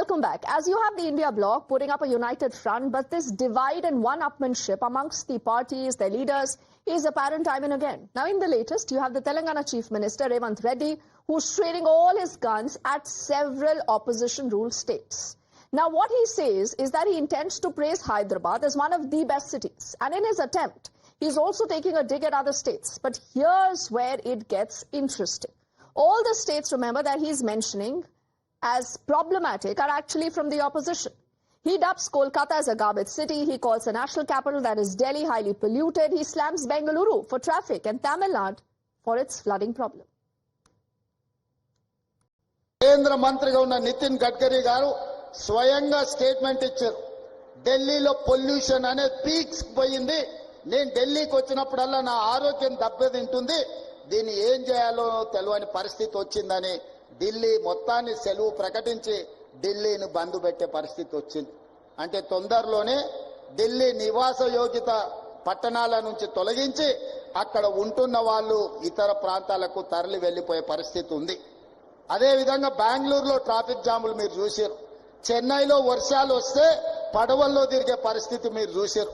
welcome back. As you have the India bloc putting up a united front, but this divide and one-upmanship amongst the parties, their leaders, is apparent time and again. Now, in the latest, you have the Telangana Chief Minister, Revanth Reddy, who's training all his guns at several opposition-ruled states. Now, what he says is that he intends to praise Hyderabad as one of the best cities. And in his attempt, he's also taking a dig at other states. But here's where it gets interesting. All the states, remember, that he's mentioning as problematic are actually from the opposition. He dubs Kolkata as a garbage city. He calls the national capital, that is Delhi, highly polluted. He slams Bengaluru for traffic and Tamil Nadu for its flooding problem. కేంద్ర మంత్రిగా ఉన్న నితిన్ గడ్కరీ గారు స్వయంగా statement ఇచ్చారు. ఢిల్లీలో pollution అనేది peaks పోయింది. నేను ఢిల్లీకి వచ్చినప్పుడల్లా నా ఆరోగ్యం దెబ్బతింటుంది. దీన్ని ఏం చేయాలో తెలియని పరిస్థితి వచ్చిందని ఢిల్లీ మొత్తాన్ని సెలవు ప్రకటించి ఢిల్లీని బంద్ పెట్టే పరిస్థితి వచ్చింది. అంటే తొందరలోనే ఢిల్లీ నివాస యోగ్యత పట్టణాల నుంచి తొలగించి అక్కడ ఉంటున్న వాళ్ళు ఇతర ప్రాంతాలకు తరలి వెళ్లిపోయే పరిస్థితి ఉంది. అదే విధంగా బెంగళూరులో ట్రాఫిక్ జాములు మీరు చూశారు. చెన్నైలో వర్షాలు వస్తే పడవల్లో తిరిగే పరిస్థితి మీరు చూశారు.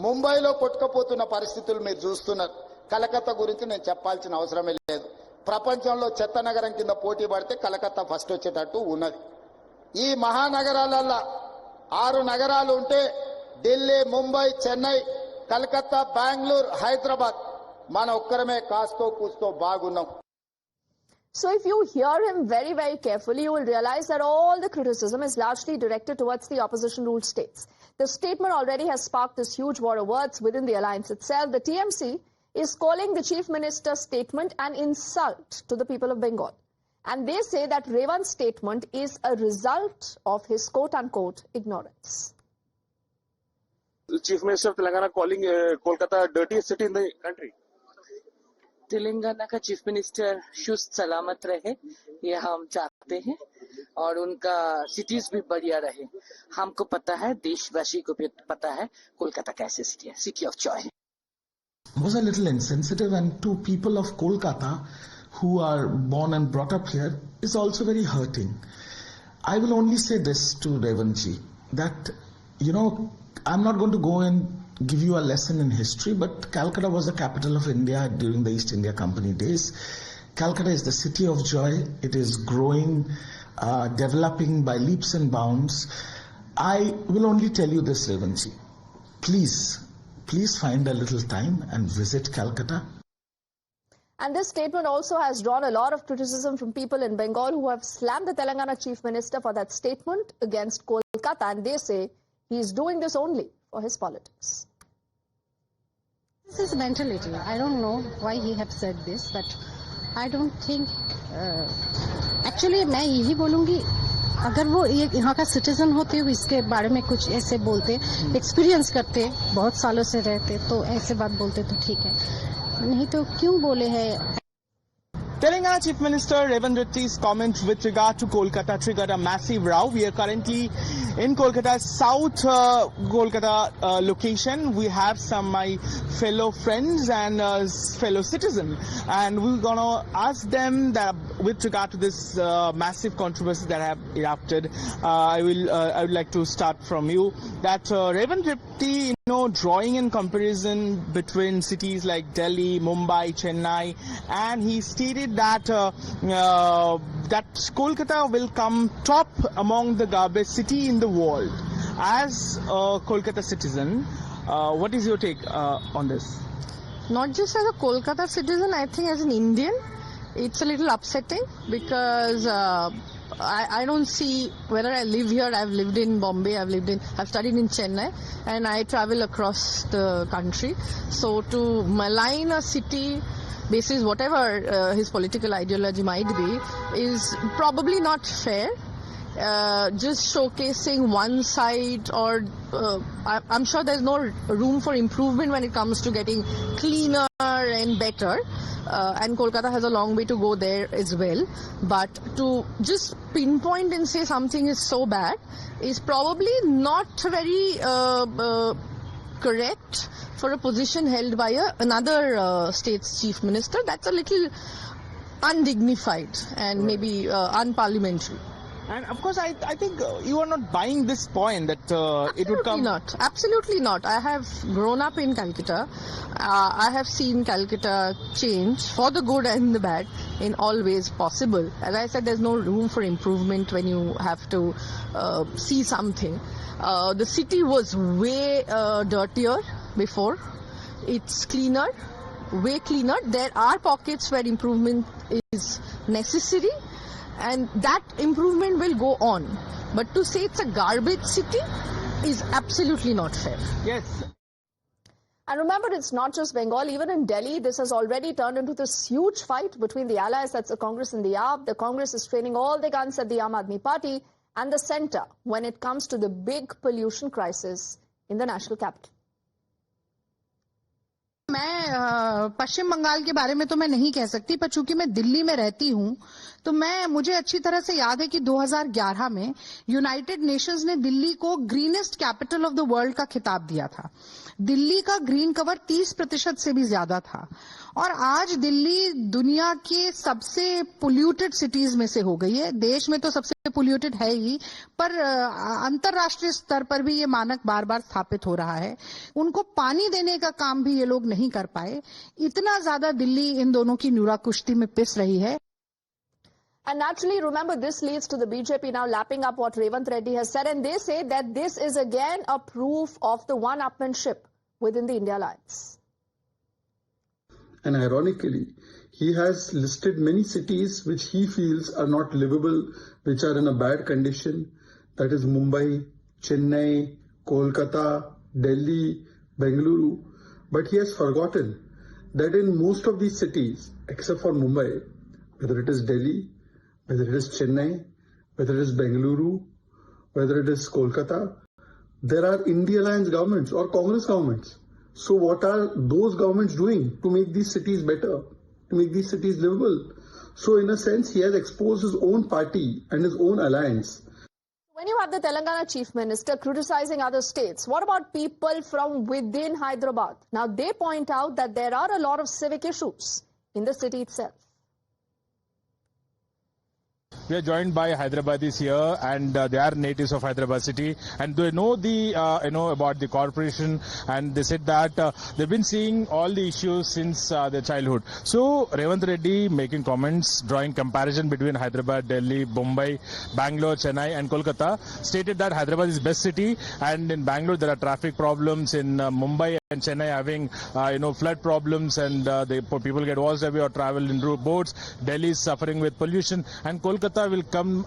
ముంబైలో కొట్టుకుపోతున్న పరిస్థితులు మీరు చూస్తున్నారు. కలకత్తా గురించి నేను చెప్పాల్సిన అవసరమే లేదు. ప్రపంచంలో చెత్త నగరం కింద పోటీ పడితే కలకత్తా ఫస్ట్ వచ్చేటట్టు ఉన్నది. ఈ మహానగరాలలో 6 నగరాలు ఉంటే ఢిల్లీ, ముంబై, చెన్నై, కలకత్తా, బెంగళూరు, హైదరాబాద్ మన ఒక్కరమే కాస్తో కూస్తో బాగున్నాం. So if you hear him very, very carefully, you will realize that all the criticism is largely directed towards the opposition-ruled states. The statement already has sparked this huge war of words within the alliance itself. The TMC is calling the Chief Minister's statement an insult to the people of Bengal. And they say that Revanth's statement is a result of his quote-unquote ignorance. The Chief Minister of Telangana calling Kolkata dirtiest city in the country. Telangana का chief minister सुस्त सलामत रहे, ये हम चाहते हैं, और उनका सिटीज भी बढ़िया रहे. हमको पता है, देशवासी को भी पता है, कोलकाता कैसे सिटी है, सिटी ऑफ जॉय है. Was a little insensitive, and to people of Kolkata who are born and brought up here is also very hurting. I will only say this to Revanthji, that I'm not going to go and give you a lesson in history, but Calcutta was the capital of India during the East India Company days. Calcutta is the city of joy. It is growing, developing by leaps and bounds. I will only tell you this, Revanthji. Please find a little time and visit Calcutta. And this statement also has drawn a lot of criticism from people in Bengal who have slammed the Telangana Chief Minister for that statement against Kolkata, and they say he is doing this only for his politics. This is mentality. I don't know why he have said this, but I don't think. Actually, मैं यही बोलूँगी, अगर वो यहाँ का citizen होते हुए इसके बारे में कुछ ऐसे बोलते, एक्सपीरियंस करते, बहुत सालों से रहते, तो ऐसे बात बोलते तो ठीक है, नहीं तो क्यों बोले हैं. Telangana Chief Minister Revanth Reddy's comment with regard to Kolkata triggered a massive row. We are currently in Kolkata's South Kolkata location. We have some my fellow friends and fellow citizens, and we're gonna ask them that with regard to this massive controversy that have erupted. I would like to start from you. That Revanth Reddy, drawing in comparison between cities like Delhi, Mumbai, Chennai, and he stated that Kolkata will come top among the garbage city in the world. As a Kolkata citizen, what is your take on this? Not just as a Kolkata citizen, I think as an Indian, it's a little upsetting because I don't see whether I live here. I've lived in Bombay, I've studied in Chennai, and I travel across the country. So to malign a city basis whatever his political ideology might be is probably not fair. Just showcasing one side, or I'm sure there's no room for improvement when it comes to getting cleaner and better, and Kolkata has a long way to go there as well. But to just pinpoint and say something is so bad is probably not very correct for a position held by another state's chief minister. That's a little undignified and maybe unparliamentary. And of course, I think you are not buying this point that it would come. Absolutely not. I have grown up in Calcutta. I have seen Calcutta change for the good and the bad in all ways possible. As I said, there's no room for improvement when you have to see something. The city was way dirtier before. It's cleaner, way cleaner. There are pockets where improvement is necessary, and that improvement will go on. But to say it's a garbage city is absolutely not fair. Yes. And remember, it's not just Bengal. Even in Delhi, this has already turned into this huge fight between the allies. That's the Congress and the AAP. The Congress is training all the guns at the Aam Aadmi Party and the centre when it comes to the big pollution crisis in the national capital. मैं पश्चिम बंगाल के बारे में तो मैं नहीं कह सकती, पर चूंकि मैं दिल्ली में रहती हूं तो मुझे अच्छी तरह से याद है कि 2011 में यूनाइटेड नेशंस ने दिल्ली को greenest capital of the world का खिताब दिया था। दिल्ली का ग्रीन कवर 30% से भी ज्यादा था और आज दिल्ली दुनिया के सबसे पोल्यूटेड सिटीज में से हो गई है। देश में तो सबसे पोल्यूटेड है ही, पर अंतर्राष्ट्रीय स्तर पर भी ये मानक बार बार स्थापित हो रहा है। उनको पानी देने का काम भी ये लोग नहीं कर पाए। इतना ज्यादा दिल्ली इन दोनों की न्यूरा कुश्ती में पिस रही है। And naturally, remember, this leads to the BJP now lapping up what Revanth Reddy has said, and they say that this is again a proof of the one-upmanship within the India Alliance. And ironically, he has listed many cities which he feels are not livable, which are in a bad condition. That is Mumbai, Chennai, Kolkata, Delhi, Bengaluru. But he has forgotten that in most of these cities, except for Mumbai, whether it is Delhi, whether it is Chennai, whether it is Bengaluru, whether it is Kolkata, there are India Alliance governments or Congress governments. So what are those governments doing to make these cities better, to make these cities livable? So in a sense, he has exposed his own party and his own alliance. When you have the Telangana Chief Minister criticizing other states, what about people from within Hyderabad? Now, they point out that there are a lot of civic issues in the city itself. We are joined by Hyderabadis here, and they are natives of Hyderabad city, and they know the about the corporation, and they said that they've been seeing all the issues since their childhood. So Revanth Reddy making comments, drawing comparison between Hyderabad, Delhi, Mumbai, Bangalore, Chennai, and Kolkata, stated that Hyderabad is best city, and in Bangalore there are traffic problems, in Mumbai and Chennai having flood problems, and the people get washed away or travel in boats. Delhi is suffering with pollution, and Kolkata will come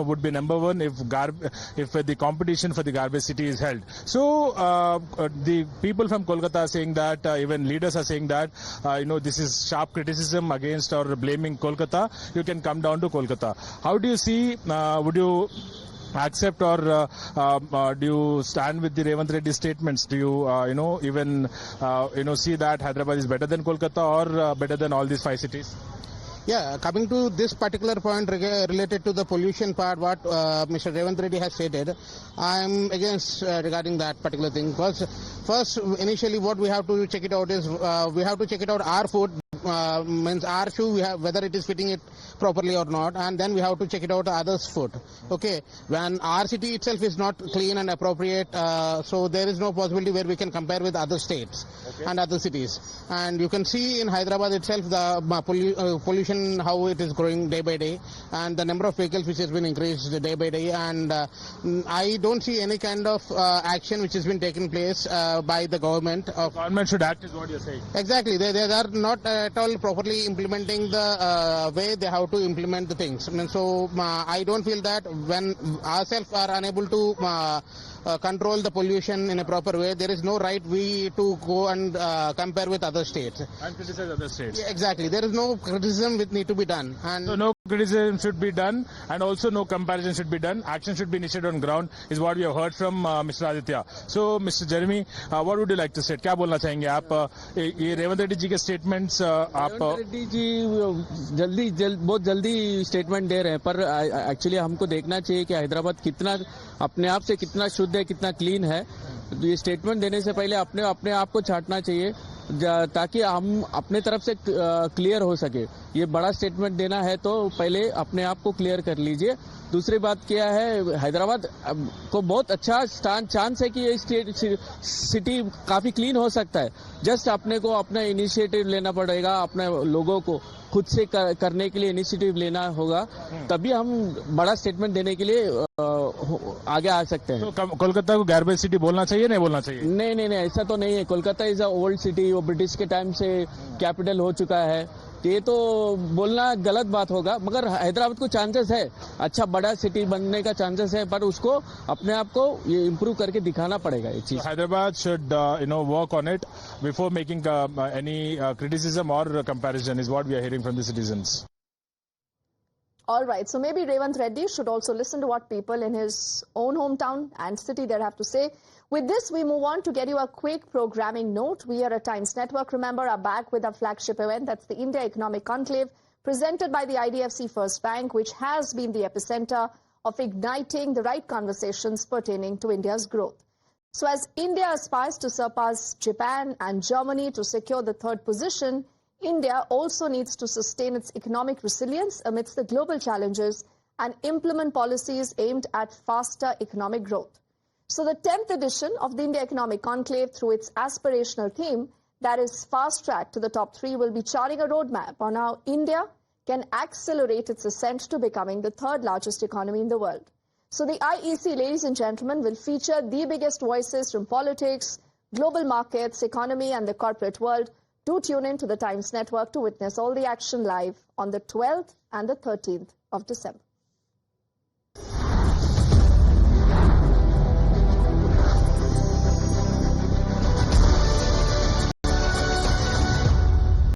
would be number one if the competition for the garbage city is held. So the people from Kolkata are saying that, even leaders are saying that this is sharp criticism against or blaming Kolkata. You can come down to Kolkata. How do you see? Would you accept or do you stand with the Revanth Reddy statements? Do you even see that Hyderabad is better than Kolkata or better than all these five cities? Yeah, coming to this particular point related to the pollution part, what Mr. Revanth Reddy has stated, I am against regarding that particular thing. First, initially what we have to check it out is we have to check it out our food, means our shoe, we have whether it is fitting it properly or not, and then we have to check it out others' food. Okay, when our city itself is not clean and appropriate, so there is no possibility where we can compare with other states and other cities. And you can see in Hyderabad itself the pollution, how it is growing day by day, and the number of vehicles which has been increased day by day, and I don't see any kind of action which has been taken place by the government. The government should act is what you're saying. Exactly, they are not at all properly implementing the way they have to implement the things. I mean, so I don't feel that when ourselves are unable to control the pollution in a proper way, there is no right we to go and compare with other states. And criticize other states. Yeah, exactly. There is no criticism which need to be done. And so no criticism should be done, and also no comparison should be done. Action should be initiated on ground is what we have heard from Mr. Aditya. So Mr. Jeremy, what would you like to say? क्या बोलना चाहेंगे आप? ये रेवंत रेड्डी जी के statements आप रेवंत रेड्डी जी बहुत जल्दी statement दे रहे हैं, पर एक्चुअली हमको देखना चाहिए कि हैदराबाद कितना अपने आप से कितना शुद्ध है, कितना क्लीन है। तो ये स्टेटमेंट देने से पहले अपने आप को छांटना चाहिए ताकि हम अपने तरफ से क्लियर हो सके। ये बड़ा स्टेटमेंट देना है तो पहले अपने आप को क्लियर कर लीजिए। दूसरी बात क्या है, हैदराबाद को बहुत अच्छा चांस है कि ये सिटी काफी क्लीन हो सकता है। जस्ट अपने को अपना इनिशिएटिव लेना पड़ेगा, अपने लोगों को खुद से करने के लिए इनिशिएटिव लेना होगा, तभी हम बड़ा स्टेटमेंट देने के लिए आगे आ सकते हैं। तो कोलकाता को गार्बेज सिटी बोलना चाहिए, नहीं बोलना चाहिए? नहीं, ऐसा तो नहीं है। Kolkata is a old city, वो ब्रिटिश के टाइम से कैपिटल हो चुका है। ये तो बोलना गलत बात होगा, मगर हैदराबाद को चांसेस है, अच्छा बड़ा सिटी बनने का चांसेस है, पर उसको अपने आप को ये इम्प्रूव करके दिखाना पड़ेगा ये चीज। Hyderabad should work on it before making any criticism और comparison is what we are hearing from the citizens. All right, so maybe Revant Reddy should also listen to what people in his own hometown and city there have to say. With this, we move on to get you a quick programming note. We here at Times Network, remember, are back with our flagship event. That's the India Economic Conclave, presented by the IDFC First Bank, which has been the epicenter of igniting the right conversations pertaining to India's growth. So as India aspires to surpass Japan and Germany to secure the third position, India also needs to sustain its economic resilience amidst the global challenges and implement policies aimed at faster economic growth. So the 10th edition of the India Economic Conclave, through its aspirational theme, that is fast track to the top 3, will be charting a roadmap on how India can accelerate its ascent to becoming the third largest economy in the world. So the IEC, ladies and gentlemen, will feature the biggest voices from politics, global markets, economy and the corporate world. Do tune in to the Times Network to witness all the action live on the 12th and the 13th of December.